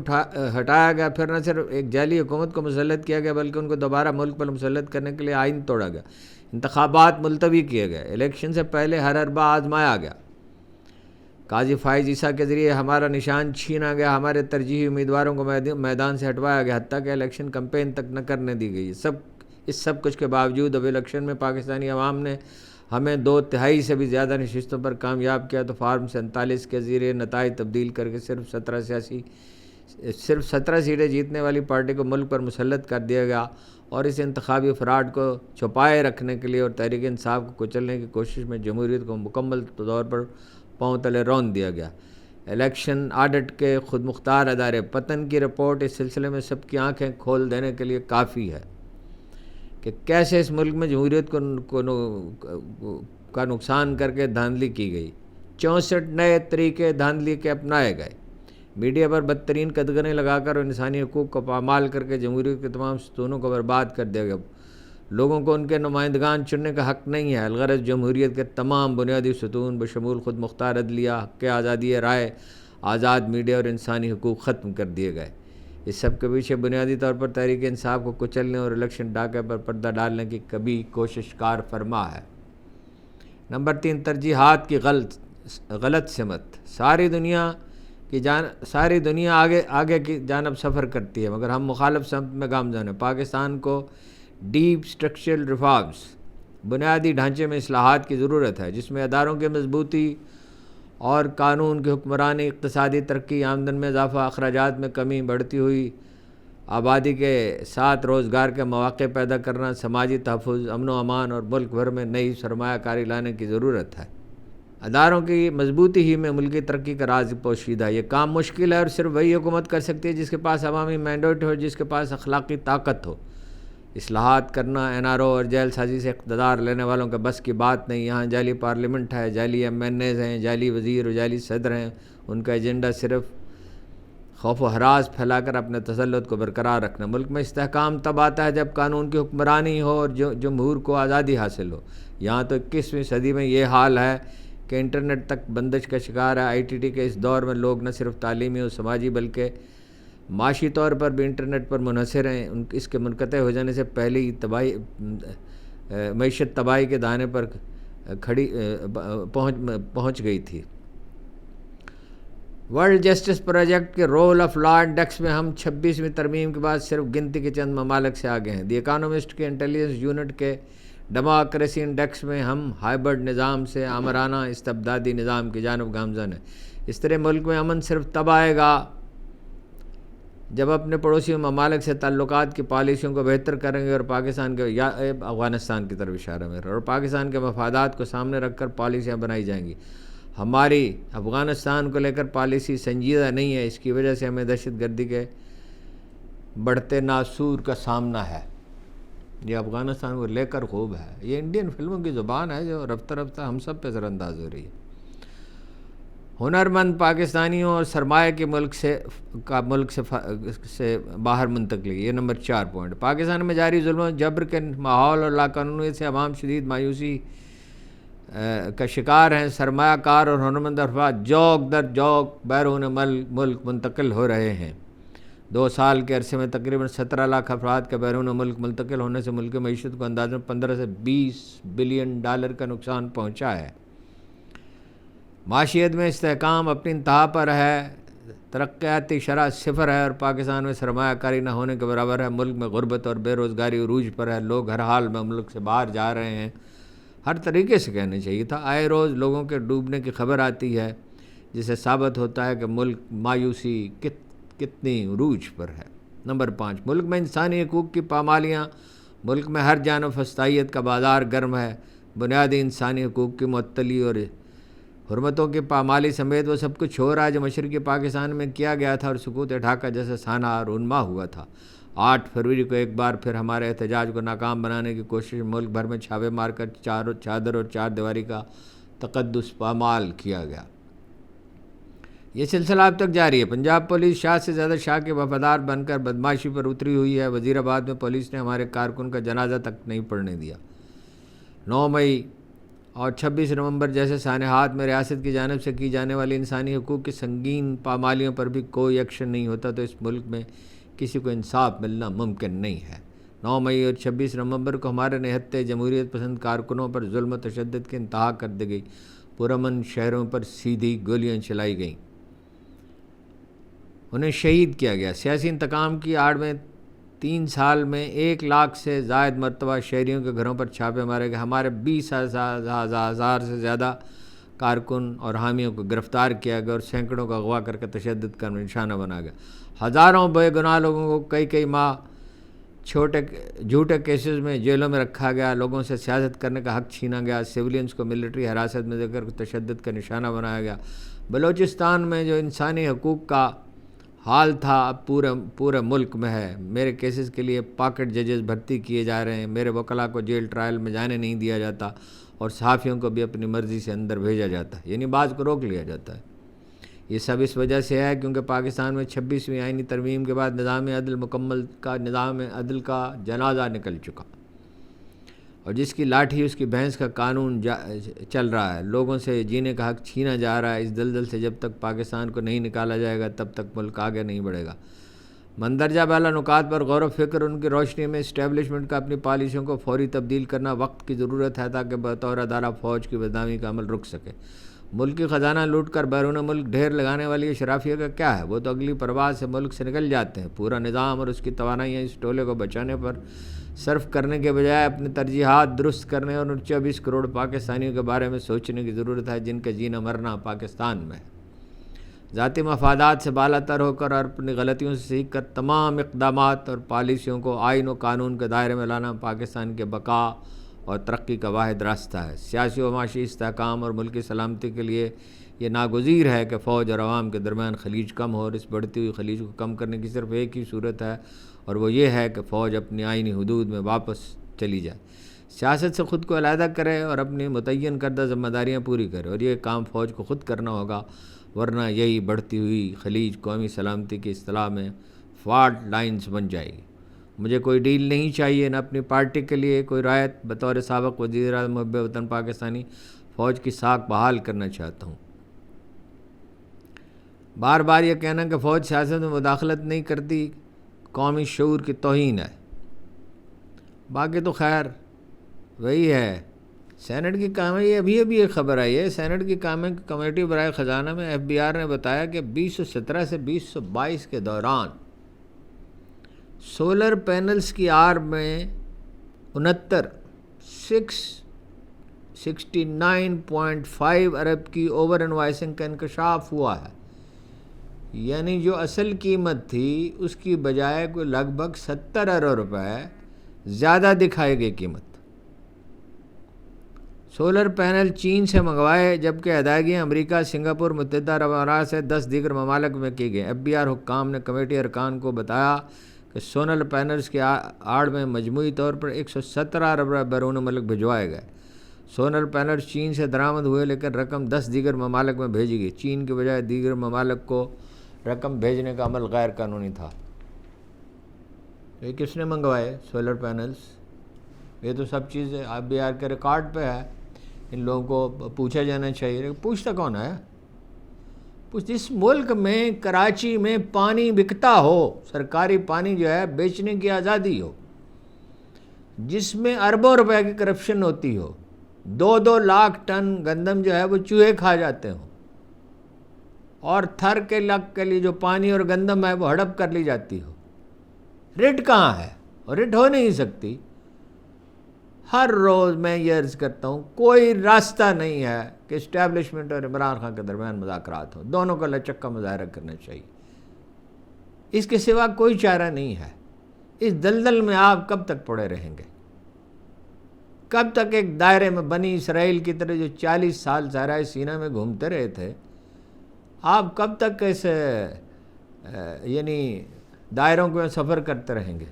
ہٹایا گیا، پھر نہ صرف ایک جعلی حکومت کو مسلط کیا گیا بلکہ ان کو دوبارہ ملک پر مسلط کرنے کے لیے آئین توڑا گیا، انتخابات ملتوی کیے گئے، الیکشن سے پہلے ہر حربہ آزمایا گیا، قاضی فائز عیسیٰ کے ذریعے ہمارا نشان چھینا گیا، ہمارے ترجیحی امیدواروں کو میدان سے ہٹوایا گیا، حتیٰ کہ الیکشن کمپین تک نہ کرنے دی گئی۔ اس سب کچھ کے باوجود اب الیکشن میں پاکستانی عوام نے ہمیں 2/3 سے بھی زیادہ نشستوں پر کامیاب کیا تو فارم 47 کے ذریعے نتائج تبدیل کر کے صرف 17 سیٹیں جیتنے والی پارٹی کو ملک پر مسلط کر دیا گیا اور اس انتخابی فراڈ کو چھپائے رکھنے کے لیے اور تحریک انصاف کو کچلنے کی کوشش میں جمہوریت کو مکمل طور پر پاؤں تلے رون دیا گیا۔ الیکشن آڈٹ کے خود مختار ادارے پتن کی رپورٹ اس سلسلے میں سب کی آنکھیں کھول دینے کے لیے کافی ہے کہ کیسے اس ملک میں جمہوریت کا نقصان کر کے دھاندلی کی گئی۔ 64 نئے طریقے دھاندلی کے اپنائے گئے۔ میڈیا پر بدترین قدغنیں لگا کر اور انسانی حقوق کو پامال کر کے جمہوریت کے تمام ستونوں کو برباد کر دیا گیا۔ لوگوں کو ان کے نمائندگان چننے کا حق نہیں ہے۔ الغرض جمہوریت کے تمام بنیادی ستون بشمول خود مختار عدلیہ، حق آزادی رائے، آزاد میڈیا اور انسانی حقوق ختم کر دیے گئے۔ اس سب کے پیچھے بنیادی طور پر تحریک انصاف کو کچلنے اور الیکشن ڈاکے پر پردہ ڈالنے کی کبھی کوشش کار فرما ہے۔ نمبر 3، ترجیحات کی غلط سمت۔ ساری دنیا آگے کی جانب سفر کرتی ہے مگر ہم مخالف سمت میں گامزن ہیں۔ پاکستان کو ڈیپ اسٹرکچرل ریفارمز، بنیادی ڈھانچے میں اصلاحات کی ضرورت ہے جس میں اداروں کی مضبوطی اور قانون کی حکمرانی، اقتصادی ترقی، آمدن میں اضافہ، اخراجات میں کمی، بڑھتی ہوئی آبادی کے ساتھ روزگار کے مواقع پیدا کرنا، سماجی تحفظ، امن و امان اور ملک بھر میں نئی سرمایہ کاری لانے کی ضرورت ہے۔ اداروں کی مضبوطی ہی میں ملکی ترقی کا راز پوشیدہ ہے۔ یہ کام مشکل ہے اور صرف وہی حکومت کر سکتی ہے جس کے پاس عوامی مینڈیٹ ہو، جس کے پاس اخلاقی طاقت ہو۔ اصلاحات کرنا NRO اور جیل سازی سے اقتدار لینے والوں کا بس کی بات نہیں۔ یہاں جعلی پارلیمنٹ ہے، جعلی MNAs ہیں، جعلی وزیر اور جعلی صدر ہیں۔ ان کا ایجنڈا صرف خوف و ہراس پھیلا کر اپنے تسلط کو برقرار رکھنا۔ ملک میں استحکام تب آتا ہے جب قانون کی حکمرانی ہو اور جمہور کو آزادی حاصل ہو۔ یہاں تو 21ویں صدی میں یہ حال ہے کہ انٹرنیٹ تک بندش کا شکار ہے۔ آئی ٹی ٹی کے اس دور میں لوگ نہ صرف تعلیمی اور سماجی بلکہ معاشی طور پر بھی انٹرنیٹ پر منحصر ہیں۔ اس کے منقطع ہو جانے سے پہلی معیشت تباہی کے دہانے پر پہنچ گئی تھی۔ ورلڈ جسٹس پروجیکٹ کے رول آف لا انڈیکس میں ہم 26ویں ترمیم کے بعد صرف گنتی کے چند ممالک سے آگے ہیں۔ دی اکانومسٹ کے انٹیلیجنس یونٹ کے ڈیموکریسی انڈیکس میں ہم ہائبرڈ نظام سے آمرانہ استبدادی نظام کی جانب گامزن ہیں۔ اس طرح ملک میں امن صرف تب آئے گا جب اپنے پڑوسی ممالک سے تعلقات کی پالیسیوں کو بہتر کریں گے اور پاکستان کے افغانستان کی طرف اشارہ میرا اور پاکستان کے مفادات کو سامنے رکھ کر پالیسیاں بنائی جائیں گی۔ ہماری افغانستان کو لے کر پالیسی سنجیدہ نہیں ہے، اس کی وجہ سے ہمیں دہشت گردی کے بڑھتے ناسور کا سامنا ہے۔ یہ افغانستان کو لے کر خوب ہے، یہ انڈین فلموں کی زبان ہے جو رفتہ رفتہ ہم سب پہ اثر انداز ہو رہی ہے۔ ہنرمند پاکستانیوں اور سرمایہ کے ملک سے باہر منتقلی، یہ نمبر 4 پوائنٹ۔ پاکستان میں جاری ظلم و جبر کے ماحول اور لاقانونیت سے عوام شدید مایوسی کا شکار ہیں۔ سرمایہ کار اور ہنرمند افراد جوک در جوک بیرون ملک منتقل ہو رہے ہیں۔ 2 سال کے عرصے میں تقریباً 17 لاکھ افراد کا بیرون ملک منتقل ہونے سے ملک کی معیشت کو اندازاً 15 سے 20 بلین ڈالر کا نقصان پہنچا ہے۔ معیشت میں استحکام اپنی انتہا پر ہے، ترقیاتی شرح 0 ہے اور پاکستان میں سرمایہ کاری نہ ہونے کے برابر ہے۔ ملک میں غربت اور بے روزگاری عروج پر ہے، لوگ ہر حال میں ملک سے باہر جا رہے ہیں۔ ہر طریقے سے کہنا چاہیے تھا۔ آئے روز لوگوں کے ڈوبنے کی خبر آتی ہے جس سے ثابت ہوتا ہے کہ ملک مایوسی کتنی عروج پر ہے۔ نمبر 5، ملک میں انسانی حقوق کی پامالیاں۔ ملک میں ہر جانب فسطائیت کا بازار گرم ہے۔ بنیادی انسانی حقوق کی معطلی اور حرمتوں کی پامالی سمیت وہ سب کچھ ہو رہا ہے جو مشرقی پاکستان میں کیا گیا تھا اور سکوت ڈھاکہ جیسا سانحہ رونما ہوا تھا۔ 8 فروری کو ایک بار پھر ہمارے احتجاج کو ناکام بنانے کی کوشش ملک بھر میں چھاپے مار کر چادر اور 4 دیواری کا تقدس پامال کیا گیا۔ یہ سلسلہ اب تک جاری ہے۔ پنجاب پولیس شاہ سے زیادہ شاہ کے وفادار بن کر بدمعاشی پر اتری ہوئی ہے۔ وزیر آباد میں پولیس نے ہمارے کارکن کا جنازہ تک نہیں پڑھنے دیا۔ 9 مئی اور 26 نومبر جیسے سانحات میں ریاست کی جانب سے کی جانے والی انسانی حقوق کی سنگین پامالیوں پر بھی کوئی ایکشن نہیں ہوتا تو اس ملک میں کسی کو انصاف ملنا ممکن نہیں ہے۔ 9 مئی اور 26 نومبر کو ہمارے نہتے جمہوریت پسند کارکنوں پر ظلم و تشدد کی انتہا کر دی گئی۔ پرامن شہروں پر سیدھی گولیاں چلائی گئیں، انہیں شہید کیا گیا۔ سیاسی انتقام کی آڑ میں 3 سال میں 1 لاکھ سے زائد مرتبہ شہریوں کے گھروں پر چھاپے مارے گئے۔ ہمارے 20,000 سے زیادہ کارکن اور حامیوں کو گرفتار کیا گیا اور سینکڑوں کو اغوا کر کے تشدد کا نشانہ بنا گیا۔ ہزاروں بے گناہ لوگوں کو کئی ماہ جھوٹے کیسز میں جیلوں میں رکھا گیا۔ لوگوں سے سیاست کرنے کا حق چھینا گیا۔ سویلینز کو ملٹری حراست میں دے کر تشدد کا نشانہ بنایا گیا۔ بلوچستان میں جو انسانی حقوق کا حال تھا اب پورے ملک میں ہے۔ میرے کیسز کے لیے پاکٹ ججز بھرتی کیے جا رہے ہیں۔ میرے وکلاء کو جیل ٹرائل میں جانے نہیں دیا جاتا اور صحافیوں کو بھی اپنی مرضی سے اندر بھیجا جاتا ہے، یعنی بعض کو روک لیا جاتا ہے۔ یہ سب اس وجہ سے ہے کیونکہ پاکستان میں 26ویں آئینی ترمیم کے بعد نظام عدل کا جنازہ نکل چکا اور جس کی لاٹھی اس کی بھینس کا قانون چل رہا ہے۔ لوگوں سے جینے کا حق چھینا جا رہا ہے۔ اس دلدل سے جب تک پاکستان کو نہیں نکالا جائے گا تب تک ملک آگے نہیں بڑھے گا۔ مندرجہ بالا نکات پر غور و فکر ان کی روشنی میں اسٹیبلشمنٹ کا اپنی پالیسیوں کو فوری تبدیل کرنا وقت کی ضرورت ہے تاکہ بطور ادارہ فوج کی بدنامی کا عمل رک سکے۔ ملکی خزانہ لوٹ کر بیرون ملک ڈھیر لگانے والی شرافیہ کا کیا ہے؟ وہ تو اگلی پرواز سے ملک سے نکل جاتے ہیں۔ پورا نظام اور اس کی توانائیاں اس ٹولے کو بچانے پر صرف کرنے کے بجائے اپنی ترجیحات درست کرنے اور ان 24 کروڑ پاکستانیوں کے بارے میں سوچنے کی ضرورت ہے جن کا جینا مرنا پاکستان میں ہے۔ ذاتی مفادات سے بالا تر ہو کر اور اپنی غلطیوں سے سیکھ کر تمام اقدامات اور پالیسیوں کو آئین و قانون کے دائرے میں لانا پاکستان کے بقا اور ترقی کا واحد راستہ ہے۔ سیاسی و معاشی استحکام اور ملکی سلامتی کے لیے یہ ناگزیر ہے کہ فوج اور عوام کے درمیان خلیج کم ہو اور اس بڑھتی ہوئی خلیج کو کم کرنے کی صرف ایک ہی صورت ہے اور وہ یہ ہے کہ فوج اپنی آئینی حدود میں واپس چلی جائے، سیاست سے خود کو علیحدہ کرے اور اپنی متعین کردہ ذمہ داریاں پوری کرے، اور یہ کام فوج کو خود کرنا ہوگا، ورنہ یہی بڑھتی ہوئی خلیج قومی سلامتی کی اصطلاح میں فالٹ لائنز بن جائے گی۔ مجھے کوئی ڈیل نہیں چاہیے، نہ اپنی پارٹی کے لیے کوئی رعایت۔ بطور سابق وزیر اعظم محب وطن پاکستانی فوج کی ساکھ بحال کرنا چاہتا ہوں۔ بار بار یہ کہنا کہ فوج سیاست میں مداخلت نہیں کرتی قومی شعور کی توہین ہے۔ باقی تو خیر وہی ہے۔ سینٹ کی کام یہ ابھی ایک خبر آئی ہے، سینٹ کی کمیٹی برائے خزانہ میں ایف بی آر نے بتایا کہ 2017 سے 2022 کے دوران سولر پینلز کی آڑ میں 69.5 ارب کی اوور انوائسنگ کا انکشاف ہوا ہے، یعنی جو اصل قیمت تھی اس کی بجائے کوئی لگ بھگ 70 ارب روپے زیادہ دکھائی گئی قیمت۔ سولر پینل چین سے منگوائے جبکہ ادائیگیاں امریکہ، سنگاپور، متحدہ عرب امارات سے 10 دیگر ممالک میں کی گئیں۔ ایف بی آر حکام نے کمیٹی ارکان کو بتایا کہ سولر پینلز کی آڑ میں مجموعی طور پر 117 ارب روپے بیرون ملک بھجوائے گئے۔ سولر پینلز چین سے درآمد ہوئے لیکن رقم 10 دیگر ممالک میں بھیجی گئی۔ چین کے بجائے دیگر ممالک کو رقم بھیجنے کا عمل غیر قانونی تھا۔ یہ کس نے منگوائے سولر پینلز؟ یہ تو سب چیزیں ایف بی آر کے ریکارڈ پہ ہے، ان لوگوں کو پوچھا جانا چاہیے۔ لیکن پوچھتا کون ہے؟ جس ملک میں کراچی میں پانی بکتا ہو، سرکاری پانی جو ہے بیچنے کی آزادی ہو، جس میں اربوں روپے کی کرپشن ہوتی ہو، 2 لاکھ ٹن گندم جو ہے وہ چوہے کھا جاتے ہوں، اور تھر کے لگ کے لیے جو پانی اور گندم ہے وہ ہڑپ کر لی جاتی ہو، رٹ کہاں ہے؟ اور رٹ ہو نہیں سکتی۔ ہر روز میں یہ عرض کرتا ہوں کوئی راستہ نہیں ہے کہ اسٹیبلشمنٹ اور عمران خان کے درمیان مذاکرات ہوں، دونوں کو لچک کا مظاہرہ کرنا چاہیے، اس کے سوا کوئی چارہ نہیں ہے۔ اس دلدل میں آپ کب تک پڑے رہیں گے؟ کب تک ایک دائرے میں بنی اسرائیل کی طرح جو 40 سال صحرائے سینا میں گھومتے رہے تھے، آپ کب تک اس یعنی دائروں کو سفر کرتے رہیں گے؟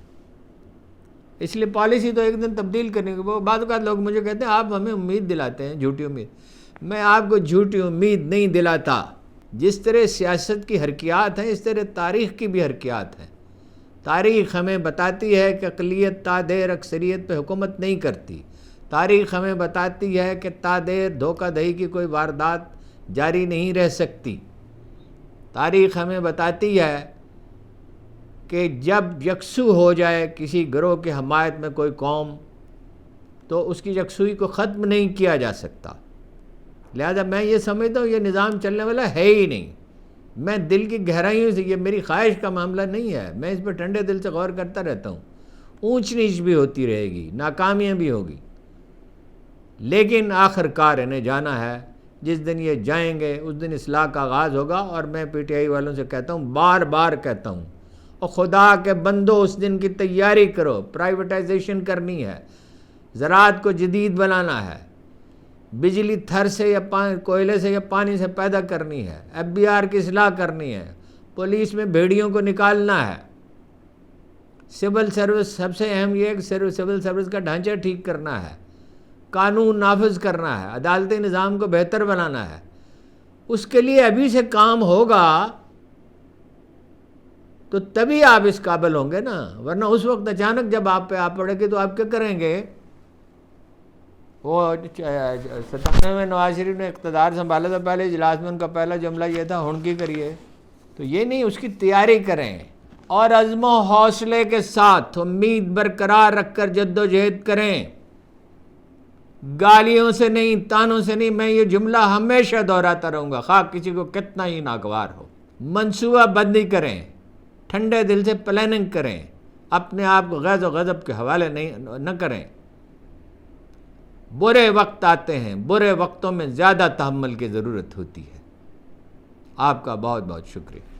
اس لیے پالیسی تو ایک دن تبدیل کرنے کے بعد اوقات لوگ مجھے کہتے ہیں آپ ہمیں امید دلاتے ہیں، جھوٹی امید۔ میں آپ کو جھوٹی امید نہیں دلاتا۔ جس طرح سیاست کی حرکیات ہیں اس طرح تاریخ کی بھی حرکیات ہیں۔ تاریخ ہمیں بتاتی ہے کہ اقلیت تا دیر اکثریت پہ حکومت نہیں کرتی۔ تاریخ ہمیں بتاتی ہے کہ تا دیر دھوکہ دہی کی کوئی واردات جاری نہیں رہ سکتی۔ تاریخ ہمیں بتاتی ہے کہ جب یکسو ہو جائے کسی گروہ کی حمایت میں کوئی قوم تو اس کی یکسوئی کو ختم نہیں کیا جا سکتا۔ لہذا میں یہ سمجھتا ہوں یہ نظام چلنے والا ہے ہی نہیں۔ میں دل کی گہرائیوں سے، یہ میری خواہش کا معاملہ نہیں ہے، میں اس پہ ٹھنڈے دل سے غور کرتا رہتا ہوں۔ اونچ نیچ بھی ہوتی رہے گی، ناکامیاں بھی ہوگی، لیکن آخر کار انہیں جانا ہے۔ جس دن یہ جائیں گے اس دن اصلاح کا آغاز ہوگا، اور میں پی ٹی آئی والوں سے کہتا ہوں، بار بار کہتا ہوں، اور خدا کے بندو اس دن کی تیاری کرو۔ پرائیویٹائزیشن کرنی ہے، زراعت کو جدید بنانا ہے، بجلی تھر سے یا کوئلے سے یا پانی سے پیدا کرنی ہے، ایف بی آر کی اصلاح کرنی ہے، پولیس میں بھیڑیوں کو نکالنا ہے، سول سروس سب سے اہم یہ ہے کہ سول سروس کا ڈھانچہ ٹھیک کرنا ہے، قانون نافذ کرنا ہے، عدالتی نظام کو بہتر بنانا ہے۔ اس کے لیے ابھی سے کام ہوگا تو تبھی آپ اس قابل ہوں گے نا، ورنہ اس وقت اچانک جب آپ پہ آ پڑے گی تو آپ کیا کریں گے؟ وہ 97 میں نواز شریف نے اقتدار سنبھالا تھا، پہلے اجلاس میں ان کا پہلا جملہ یہ تھا، ہن کی کریے، تو یہ نہیں، اس کی تیاری کریں اور عزم و حوصلے کے ساتھ امید برقرار رکھ کر جد و جہد کریں، گالیوں سے نہیں، تانوں سے نہیں۔ میں یہ جملہ ہمیشہ دہراتا رہوں گا، خواہ کسی کو کتنا ہی ناگوار ہو۔ منصوبہ بندی کریں، ٹھنڈے دل سے پلاننگ کریں، اپنے آپ کو غیظ و غضب کے حوالے نہ کریں۔ برے وقت آتے ہیں، برے وقتوں میں زیادہ تحمل کی ضرورت ہوتی ہے۔ آپ کا بہت بہت شکریہ۔